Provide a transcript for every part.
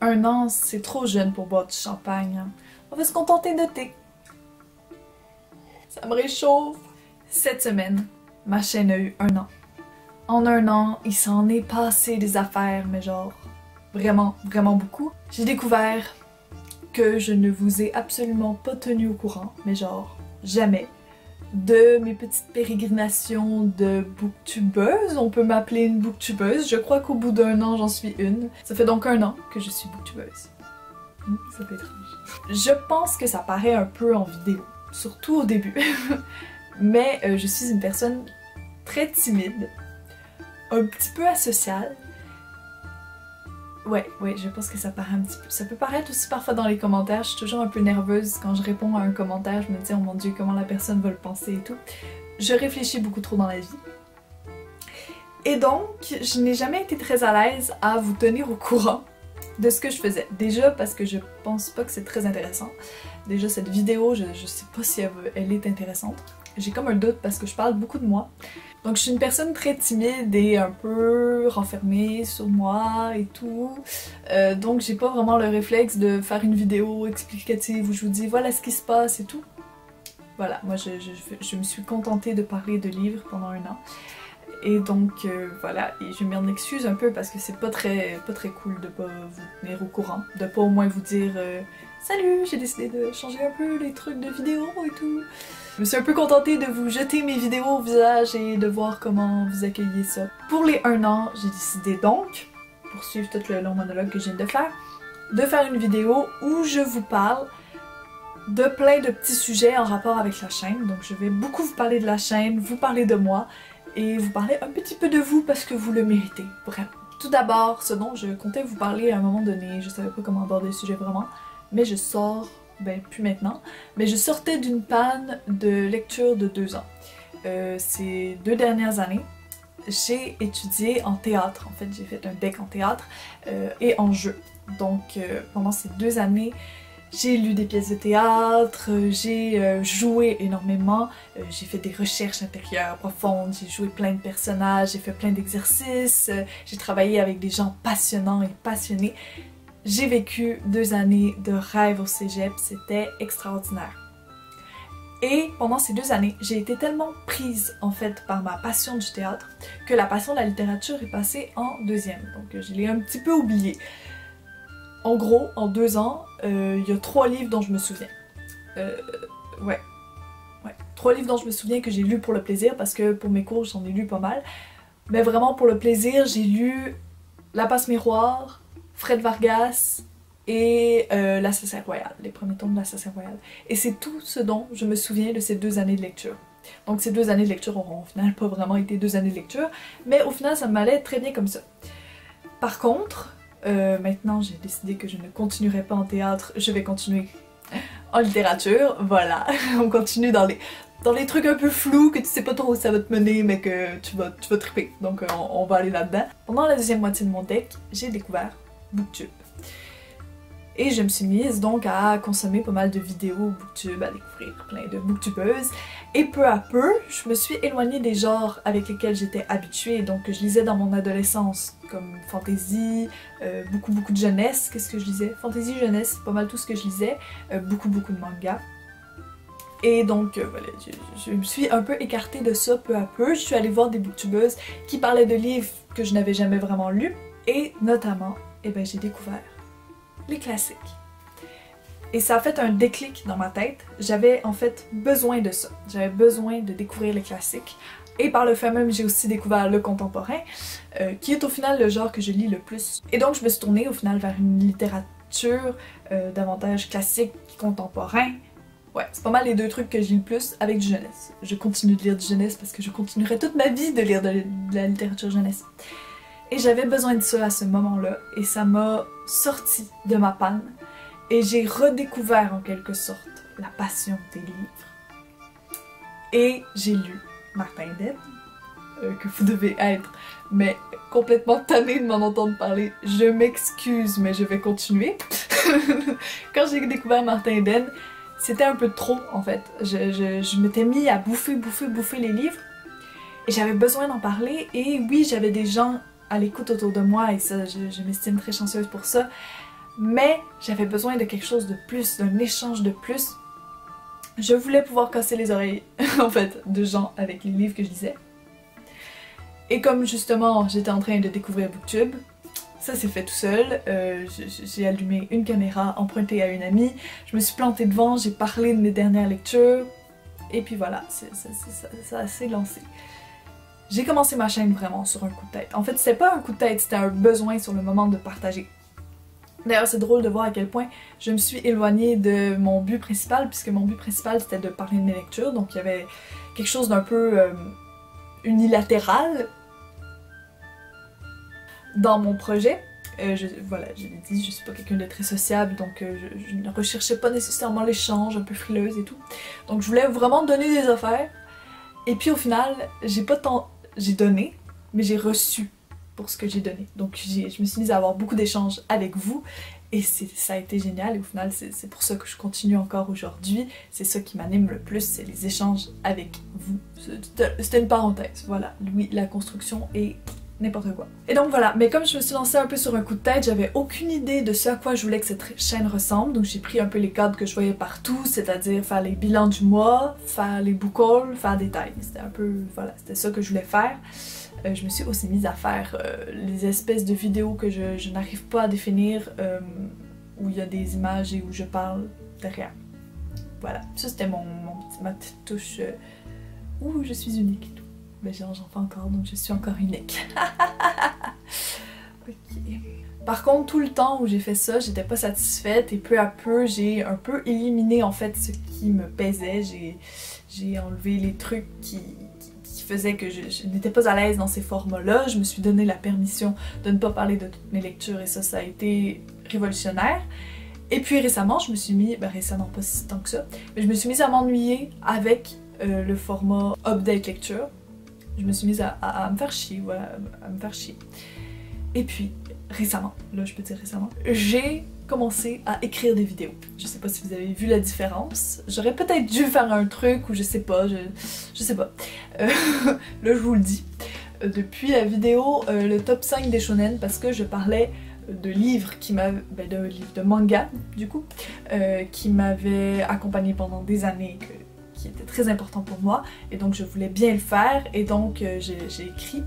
Un an, c'est trop jeune pour boire du champagne. Hein. On va se contenter de thé. Ça me réchauffe. Cette semaine, ma chaîne a eu 1 an. En 1 an, il s'en est passé des affaires, mais genre vraiment, vraiment beaucoup. J'ai découvert que je ne vous ai absolument pas tenu au courant, mais genre jamais, de mes petites pérégrinations de booktubeuse. On peut m'appeler une booktubeuse. Je crois qu'au bout d'1 an, j'en suis une. Ça fait donc 1 an que je suis booktubeuse. Ça fait étrange. Je pense que ça paraît un peu en vidéo, surtout au début. Mais je suis une personne très timide, un petit peu asociale. Ouais, je pense que ça paraît un petit peu. Ça peut paraître aussi parfois dans les commentaires. Je suis toujours un peu nerveuse quand je réponds à un commentaire. Je me dis, oh mon dieu, comment la personne va le penser et tout. Je réfléchis beaucoup trop dans la vie. Et donc, je n'ai jamais été très à l'aise à vous tenir au courant de ce que je faisais. Déjà parce que je pense pas que c'est très intéressant. Déjà cette vidéo, je sais pas si elle est intéressante. J'ai comme un doute parce que je parle beaucoup de moi. Donc je suis une personne très timide et un peu renfermée sur moi et tout. Donc j'ai pas vraiment le réflexe de faire une vidéo explicative où je vous dis voilà ce qui se passe et tout. Voilà, moi je me suis contentée de parler de livres pendant 1 an. Et donc voilà, et je m'en excuse un peu parce que c'est pas très cool de pas vous tenir au courant, de pas au moins vous dire salut, j'ai décidé de changer un peu les trucs de vidéo et tout. Je me suis un peu contentée de vous jeter mes vidéos au visage et de voir comment vous accueillez ça. Pour les 1 an, j'ai décidé donc, pour suivre tout le long monologue que je viens de faire une vidéo où je vous parle de plein de petits sujets en rapport avec la chaîne. Donc je vais beaucoup vous parler de la chaîne, vous parler de moi, et vous parler un petit peu de vous parce que vous le méritez, vraiment. Tout d'abord, ce dont je comptais vous parler à un moment donné, je savais pas comment aborder le sujet vraiment, mais je sors, ben plus maintenant, mais je sortais d'une panne de lecture de 2 ans. Ces 2 dernières années, j'ai étudié en théâtre, en fait j'ai fait un DEC en théâtre et en jeu. Donc pendant ces 2 années, j'ai lu des pièces de théâtre, j'ai joué énormément, j'ai fait des recherches intérieures profondes, j'ai joué plein de personnages, j'ai fait plein d'exercices, j'ai travaillé avec des gens passionnants et passionnés. J'ai vécu 2 années de rêve au cégep, c'était extraordinaire. Et pendant ces 2 années, j'ai été tellement prise en fait par ma passion du théâtre que la passion de la littérature est passée en 2e, donc je l'ai un petit peu oubliée. En gros, en 2 ans, il y a 3 livres dont je me souviens. Ouais. 3 livres dont je me souviens que j'ai lus pour le plaisir, parce que pour mes cours, j'en ai lu pas mal. Mais vraiment pour le plaisir, j'ai lu La Passe-Miroir, Fred Vargas et L'Assassin Royal, les premiers tomes de L'Assassin Royal. Et c'est tout ce dont je me souviens de ces 2 années de lecture. Donc ces 2 années de lecture auront au final pas vraiment été 2 années de lecture, mais au final ça m'allait très bien comme ça. Par contre, maintenant j'ai décidé que je ne continuerai pas en théâtre, je vais continuer en littérature, voilà. On continue dans les trucs un peu flous, que tu sais pas trop où ça va te mener, mais que tu vas triper, donc on va aller là-dedans. Pendant la 2e moitié de mon deck, j'ai découvert Booktube. Et je me suis mise donc à consommer pas mal de vidéos Booktube, à découvrir plein de booktubeuses. Et peu à peu, je me suis éloignée des genres avec lesquels j'étais habituée, donc je lisais dans mon adolescence, comme fantasy, beaucoup de jeunesse. Qu'est-ce que je lisais? Fantasy, jeunesse, pas mal tout ce que je lisais, beaucoup de manga. Et donc voilà, je me suis un peu écartée de ça peu à peu. Je suis allée voir des booktubeuses qui parlaient de livres que je n'avais jamais vraiment lus. Et notamment, eh ben, j'ai découvert les classiques. Et ça a fait un déclic dans ma tête. J'avais en fait besoin de ça. J'avais besoin de découvrir les classiques. Et par le fait même, j'ai aussi découvert le contemporain, qui est au final le genre que je lis le plus. Et donc je me suis tournée au final vers une littérature davantage classique, contemporain. Ouais, c'est pas mal les 2 trucs que je lis le plus avec du jeunesse. Je continue de lire du jeunesse parce que je continuerai toute ma vie de lire de la littérature jeunesse. Et j'avais besoin de ça à ce moment-là, et ça m'a sorti de ma panne. Et j'ai redécouvert en quelque sorte la passion des livres. Et j'ai lu Martin Eden, que vous devez être, mais complètement tanné de m'en entendre parler. Je m'excuse, mais je vais continuer. Quand j'ai découvert Martin Eden, c'était un peu trop en fait. Je m'étais mis à bouffer les livres, et j'avais besoin d'en parler, et oui, j'avais des gens à l'écoute autour de moi, et ça, je m'estime très chanceuse pour ça. mais j'avais besoin de quelque chose de plus, d'un échange de plus. Je voulais pouvoir casser les oreilles, en fait, de gens avec les livres que je lisais. Et comme justement j'étais en train de découvrir Booktube, ça s'est fait tout seul. J'ai allumé une caméra empruntée à une amie, je me suis plantée devant, j'ai parlé de mes dernières lectures, et puis voilà, ça s'est lancé. J'ai commencé ma chaîne vraiment sur un coup de tête. En fait, c'était pas un coup de tête, c'était un besoin sur le moment de partager. D'ailleurs, c'est drôle de voir à quel point je me suis éloignée de mon but principal, puisque mon but principal c'était de parler de mes lectures, donc il y avait quelque chose d'un peu unilatéral dans mon projet. Voilà, je l'ai dit, je suis pas quelqu'un de très sociable, donc je ne recherchais pas nécessairement l'échange, un peu frileuse et tout. Donc je voulais vraiment donner des affaires, et puis au final, j'ai donné, mais j'ai reçu pour ce que j'ai donné. Donc je me suis mise à avoir beaucoup d'échanges avec vous et ça a été génial et au final c'est pour ça que je continue encore aujourd'hui. C'est ça qui m'anime le plus, c'est les échanges avec vous. C'était une parenthèse, voilà. Oui, la construction et n'importe quoi. Et donc voilà, mais comme je me suis lancée un peu sur un coup de tête, j'avais aucune idée de ce à quoi je voulais que cette chaîne ressemble, donc j'ai pris un peu les cadres que je voyais partout, c'est-à-dire faire les bilans du mois, faire les book hauls, faire des tailles. C'était un peu, voilà, c'était ça que je voulais faire. Je me suis aussi mise à faire les espèces de vidéos que je n'arrive pas à définir, où il y a des images et où je parle derrière. Voilà, ça c'était ma petite touche où je suis unique et tout. Mais j'en fais encore, donc je suis encore unique. Ok. Par contre, tout le temps où j'ai fait ça, j'étais pas satisfaite et peu à peu, j'ai un peu éliminé en fait ce qui me pesait. J'ai enlevé les trucs qui faisait que je n'étais pas à l'aise dans ces formats-là. Je me suis donné la permission de ne pas parler de toutes mes lectures et ça a été révolutionnaire. Et puis récemment, je me suis mis, récemment pas si tant que ça, mais je me suis mise à m'ennuyer avec le format update lecture. Je me suis mise à me faire chier, voilà, à me faire chier. Et puis récemment, là je peux dire récemment, j'ai commencé à écrire des vidéos. Je sais pas si vous avez vu la différence. J'aurais peut-être dû faire un truc ou je sais pas, je sais pas. Là je vous le dis. Depuis la vidéo le top 5 des shonen, parce que je parlais de livres qui m'avaient, de manga du coup, qui m'avaient accompagnée pendant des années, qui étaient très importants pour moi, et donc je voulais bien le faire, et donc j'ai écrit.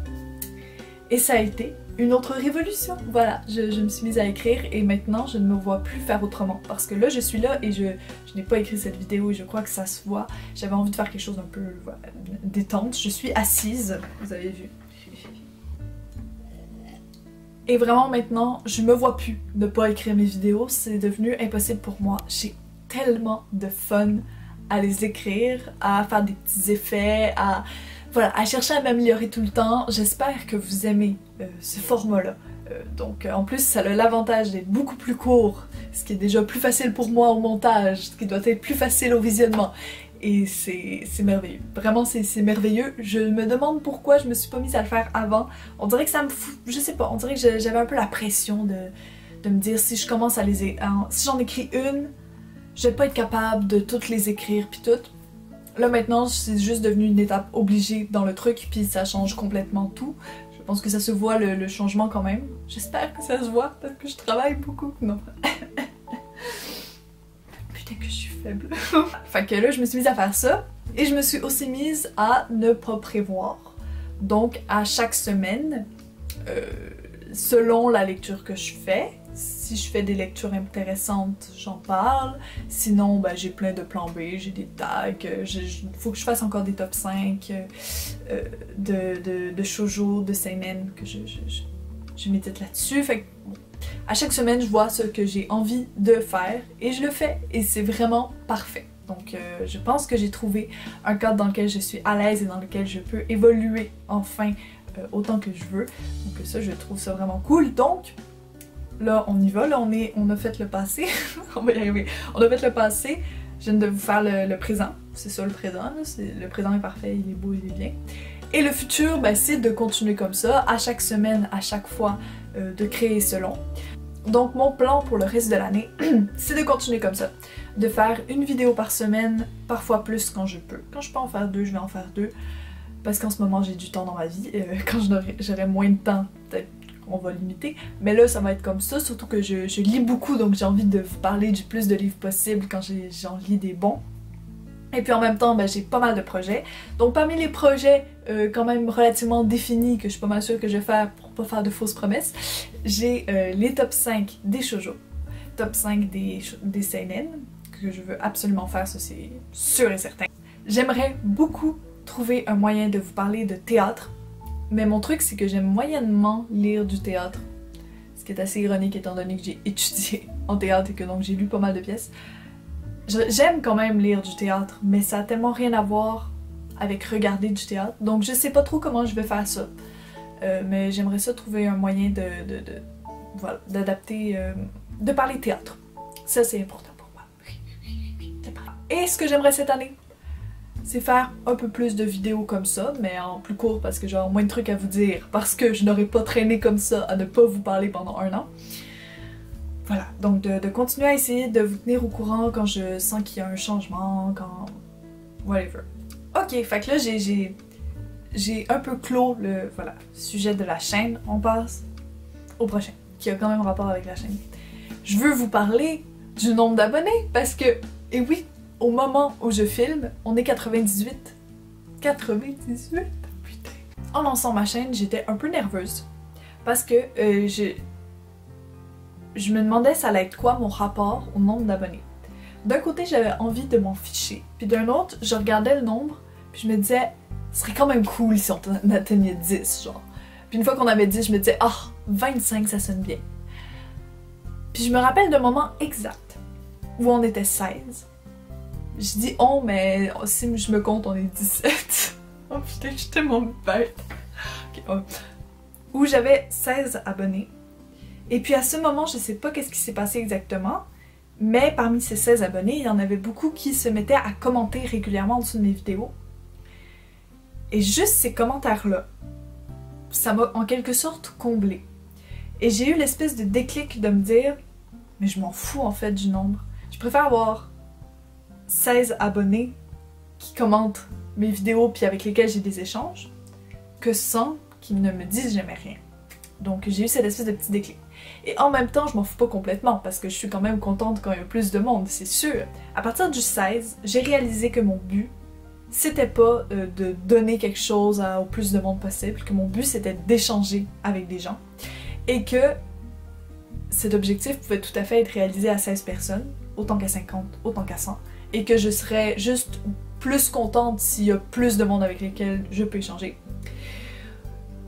Et ça a été une autre révolution. Voilà, je me suis mise à écrire et maintenant je ne me vois plus faire autrement. Parce que là je suis là et je n'ai pas écrit cette vidéo et je crois que ça se voit. J'avais envie de faire quelque chose d'un peu voilà, détente. Je suis assise, vous avez vu. Et vraiment maintenant, je me vois plus ne pas écrire mes vidéos. C'est devenu impossible pour moi. J'ai tellement de fun à les écrire, à faire des petits effets, voilà, à chercher à m'améliorer tout le temps. J'espère que vous aimez ce format-là. Donc en plus, ça a l'avantage d'être beaucoup plus court, ce qui est déjà plus facile pour moi au montage, ce qui doit être plus facile au visionnement. Et c'est merveilleux. Vraiment, c'est merveilleux. Je me demande pourquoi je me suis pas mise à le faire avant. On dirait que ça me fout... Je sais pas, on dirait que j'avais un peu la pression de me dire si je commence à si j'en écris une, je vais pas être capable de toutes les écrire puis toutes. Là maintenant, c'est juste devenu une étape obligée dans le truc, puis ça change complètement tout. Je pense que ça se voit le changement quand même. J'espère que ça se voit, parce que je travaille beaucoup. Non. Putain que je suis faible. Fait que là, je me suis mise à faire ça, et je me suis aussi mise à ne pas prévoir. Donc à chaque semaine, selon la lecture que je fais, si je fais des lectures intéressantes, j'en parle. Sinon, j'ai plein de plans B, j'ai des tags. Il faut que je fasse encore des top 5 de shoujo, de seinen, que je médite là-dessus. Fait que, bon, à chaque semaine, je vois ce que j'ai envie de faire et je le fais. Et c'est vraiment parfait. Donc, je pense que j'ai trouvé un cadre dans lequel je suis à l'aise et dans lequel je peux évoluer enfin autant que je veux. Donc ça, je trouve ça vraiment cool. Donc, là, on y va, là, on a fait le passé, on va y arriver, on a fait le passé, je viens de vous faire le présent, c'est ça le présent, là. Le présent est parfait, il est beau, il est bien. Et le futur, c'est de continuer comme ça, à chaque semaine, à chaque fois, de créer selon. Donc mon plan pour le reste de l'année, c'est de continuer comme ça, de faire une vidéo par semaine, parfois plus quand je peux. Quand je peux en faire deux, je vais en faire deux, parce qu'en ce moment j'ai du temps dans ma vie, quand j'aurai moins de temps, peut-être on va limiter. Mais là, ça va être comme ça, surtout que je lis beaucoup, donc j'ai envie de vous parler du plus de livres possible quand j'en lis des bons. Et puis en même temps, ben, j'ai pas mal de projets. Donc parmi les projets quand même relativement définis, que je suis pas mal sûre que je vais faire pour pas faire de fausses promesses, j'ai les top 5 des shoujo, top 5 des seinen, que je veux absolument faire, ça c'est sûr et certain. J'aimerais beaucoup trouver un moyen de vous parler de théâtre, mais mon truc c'est que j'aime moyennement lire du théâtre, ce qui est assez ironique étant donné que j'ai étudié en théâtre et que donc j'ai lu pas mal de pièces. J'aime quand même lire du théâtre, mais ça a tellement rien à voir avec regarder du théâtre, donc je sais pas trop comment je vais faire ça. Mais j'aimerais ça trouver un moyen voilà, d'adapter, de parler théâtre. Ça c'est important pour moi. Et ce que j'aimerais cette année, c'est faire un peu plus de vidéos comme ça, mais en plus court parce que j'ai moins de trucs à vous dire, parce que je n'aurais pas traîné comme ça à ne pas vous parler pendant 1 an. Voilà, donc de continuer à essayer de vous tenir au courant quand je sens qu'il y a un changement, quand... whatever. Ok, fait que là j'ai un peu clos le voilà, sujet de la chaîne. On passe au prochain, qui a quand même rapport avec la chaîne. Je veux vous parler du nombre d'abonnés, parce que, et oui, au moment où je filme, on est 98. 98? Putain. En lançant ma chaîne, j'étais un peu nerveuse, parce que je me demandais ça allait être quoi mon rapport au nombre d'abonnés. D'un côté, j'avais envie de m'en ficher, puis d'un autre, je regardais le nombre, puis je me disais, ce serait quand même cool si on atteignait 10, genre. Puis une fois qu'on avait 10, je me disais, ah, 25, ça sonne bien. Puis je me rappelle d'un moment exact où on était 16. Je dis on, mais si je me compte, on est 17. Oh putain, je suis tellement bête. Okay, oh. Où j'avais 16 abonnés. Et puis à ce moment, je sais pas qu'est-ce qui s'est passé exactement, mais parmi ces 16 abonnés, il y en avait beaucoup qui se mettaient à commenter régulièrement en dessous de mes vidéos. Et juste ces commentaires-là, ça m'a en quelque sorte comblée. Et j'ai eu l'espèce de déclic de me dire, mais je m'en fous en fait du nombre. Je préfère avoir 16 abonnés qui commentent mes vidéos puis avec lesquels j'ai des échanges, que 100 qui ne me disent jamais rien. Donc j'ai eu cette espèce de petit déclic. Et en même temps, je m'en fous pas complètement parce que je suis quand même contente quand il y a plus de monde, c'est sûr. À partir du 16, j'ai réalisé que mon but, c'était pas de donner quelque chose au plus de monde possible, que mon but c'était d'échanger avec des gens. Et que cet objectif pouvait tout à fait être réalisé à 16 personnes, autant qu'à 50, autant qu'à 100. Et que je serais juste plus contente s'il y a plus de monde avec lesquels je peux échanger.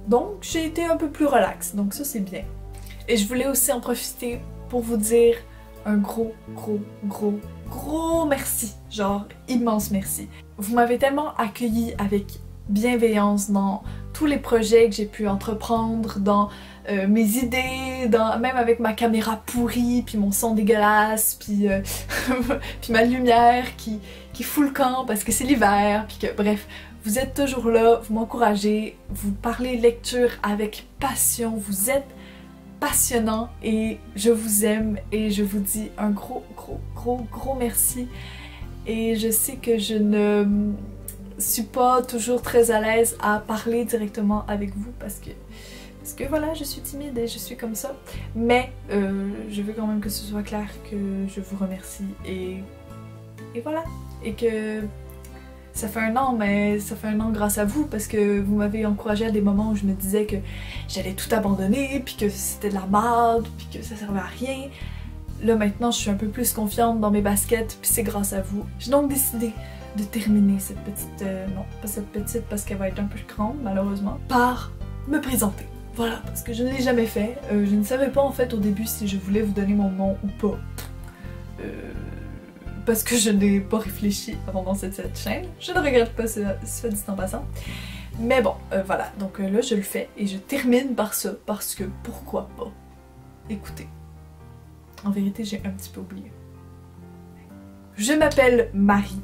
Donc j'ai été un peu plus relax, donc ça c'est bien. Et je voulais aussi en profiter pour vous dire un gros merci, genre immense merci. Vous m'avez tellement accueilli avec bienveillance dans tous les projets que j'ai pu entreprendre, dans mes idées, même avec ma caméra pourrie, puis mon son dégueulasse, puis, puis ma lumière qui fout le camp parce que c'est l'hiver, puis que bref, vous êtes toujours là, vous m'encouragez, vous parlez lecture avec passion, vous êtes passionnant et je vous aime et je vous dis un gros merci. Et je sais que je ne suis pas toujours très à l'aise à parler directement avec vous parce que voilà, je suis timide et je suis comme ça. Mais je veux quand même que ce soit clair que je vous remercie et voilà. Et que ça fait 1 an, mais ça fait 1 an grâce à vous parce que vous m'avez encouragée à des moments où je me disais que j'allais tout abandonner, puis que c'était de la merde, puis que ça servait à rien. Là maintenant, je suis un peu plus confiante dans mes baskets, puis c'est grâce à vous. J'ai donc décidé de terminer cette petite, non pas cette petite parce qu'elle va être un peu grande malheureusement, par me présenter. Voilà, parce que je ne l'ai jamais fait. Je ne savais pas en fait au début si je voulais vous donner mon nom ou pas. Parce que je n'ai pas réfléchi avant de lancer cette chaîne. Je ne regrette pas ce dit en passant. Mais bon, voilà, donc là je le fais et je termine par ça, parce que pourquoi pas. Écoutez, en vérité j'ai un petit peu oublié. Je m'appelle Marie.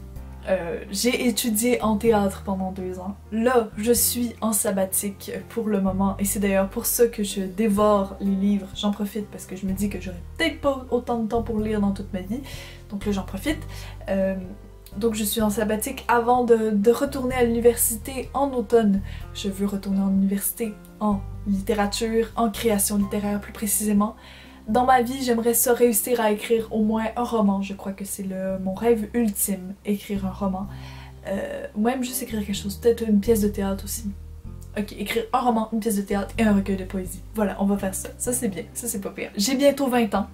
J'ai étudié en théâtre pendant 2 ans. Là, je suis en sabbatique pour le moment et c'est d'ailleurs pour ça que je dévore les livres. J'en profite parce que je me dis que j'aurai peut-être pas autant de temps pour lire dans toute ma vie. Donc là, j'en profite. Donc je suis en sabbatique avant de retourner à l'université en automne. Je veux retourner en université en littérature, en création littéraire plus précisément. Dans ma vie, j'aimerais ça réussir à écrire au moins un roman. Je crois que c'est mon rêve ultime, écrire un roman. Ou même juste écrire quelque chose, peut-être une pièce de théâtre aussi. Ok, écrire un roman, une pièce de théâtre et un recueil de poésie. Voilà, on va faire ça. Ça c'est bien, ça c'est pas pire. J'ai bientôt 20 ans.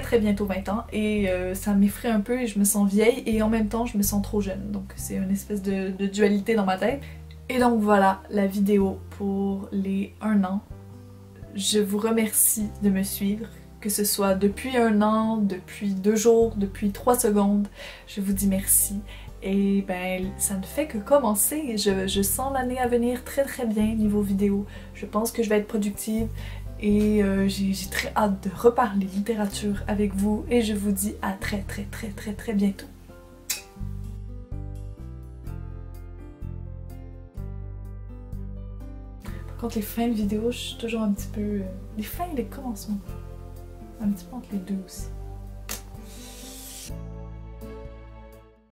Très bientôt 20 ans et ça m'effraie un peu et je me sens vieille et en même temps je me sens trop jeune, donc c'est une espèce de dualité dans ma tête. Et donc voilà la vidéo pour les 1 an. Je vous remercie de me suivre, que ce soit depuis 1 an, depuis 2 jours, depuis 3 secondes, je vous dis merci. Et ben ça ne fait que commencer, je sens l'année à venir très bien niveau vidéo. Je pense que je vais être productive. Et j'ai très hâte de reparler littérature avec vous et je vous dis à très bientôt. Par contre les fins de vidéo, je suis toujours un petit peu... les fins et les commencements. Un petit peu entre les deux aussi.